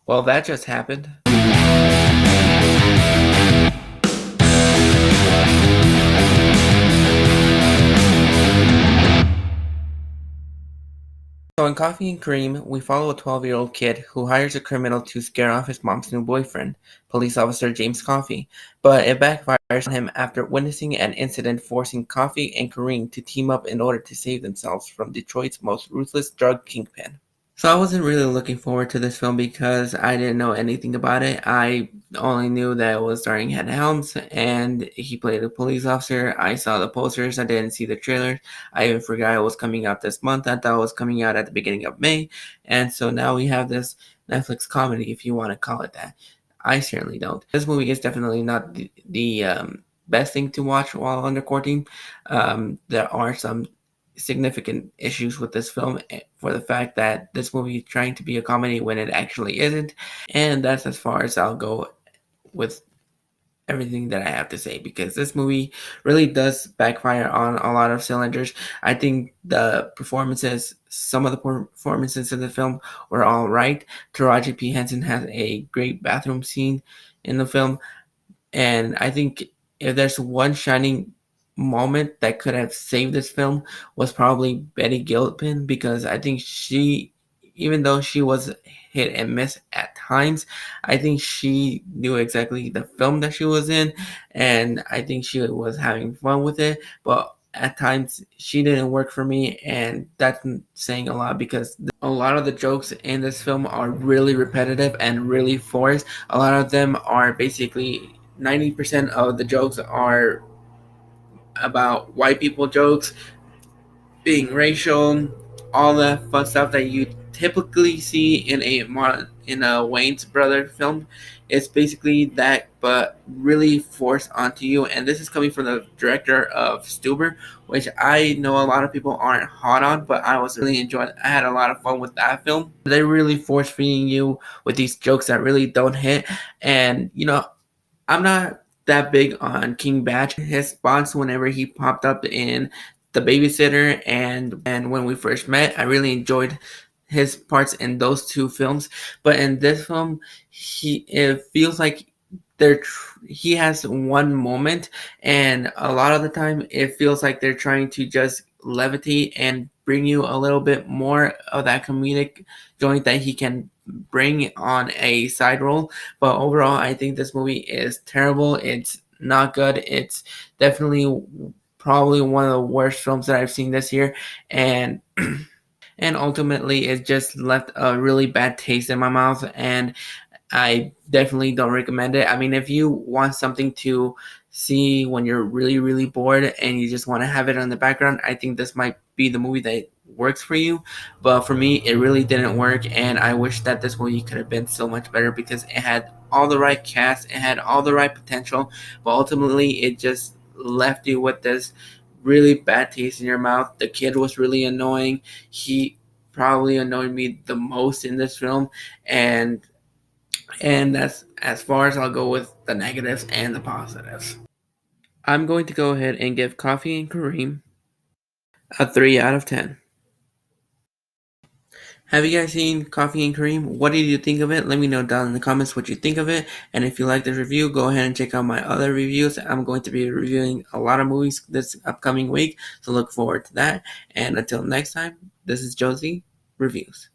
Well, that just happened. So in Coffee and Cream, we follow a 12-year-old kid who hires a criminal to scare off his mom's new boyfriend, police officer James Coffee, but it backfires on him after witnessing an incident forcing Coffee and Kareem to team up in order to save themselves from Detroit's most ruthless drug kingpin. So I wasn't really looking forward to this film because I didn't know anything about it. I only knew that it was starring Ed Helms and he played a police officer. I saw the posters. I didn't see the trailers. I even forgot it was coming out this month. I thought it was coming out at the beginning of May. And so now we have this Netflix comedy, if you want to call it that. I certainly don't. This movie is definitely not the best thing to watch while under quarantine. There are some significant issues with this film for the fact that this movie is trying to be a comedy when it actually isn't. And that's as far as I'll go with everything that I have to say because this movie really does backfire on a lot of cylinders. I think the performances, some of the performances in the film were all right. Taraji P. Henson has a great bathroom scene in the film. And I think if there's one shining moment that could have saved this film was probably Betty Gilpin because I think she, even though she was hit and miss at times, I think she knew exactly the film that she was in, and I think she was having fun with it. But at times she didn't work for me, and that's saying a lot because a lot of the jokes in this film are really repetitive and really forced. A lot of them are basically 90% of the jokes are about white people jokes, being racial, all the fun stuff that you typically see in a Wayne's brother film. It's basically that, but really forced onto you. And this is coming from the director of Stuber, which I know a lot of people aren't hot on, but I was really enjoying. I had a lot of fun with that film. They really force feeding you with these jokes that really don't hit, and I'm not that big on King Batch. His spots whenever he popped up in The Babysitter and When We First Met, I really enjoyed his parts in those two films. But in this film, it feels like he has one moment, and a lot of the time it feels like they're trying to just levitate and bring you a little bit more of that comedic joint that he can bring on a side role. But overall, I think this movie is terrible. It's not good. It's definitely probably one of the worst films that I've seen this year, and and ultimately it just left a really bad taste in my mouth, and I definitely don't recommend it. I mean, if you want something to see when you're really, really bored and you just want to have it on the background, I think this might be the movie that works for you. But for me, it really didn't work, and I wish that this movie could have been so much better because it had all the right cast, it had all the right potential, but ultimately it just left you with this really bad taste in your mouth. The kid was really annoying. He probably annoyed me the most in this film, and that's as far as I'll go with the negatives and the positives. I'm going to go ahead and give Coffee and Kareem a 3 out of 10. Have you guys seen Coffee and Kareem? What did you think of it? Let me know down in the comments what you think of it. And if you like this review, go ahead and check out my other reviews. I'm going to be reviewing a lot of movies this upcoming week, so look forward to that. And until next time, this is Josie Reviews.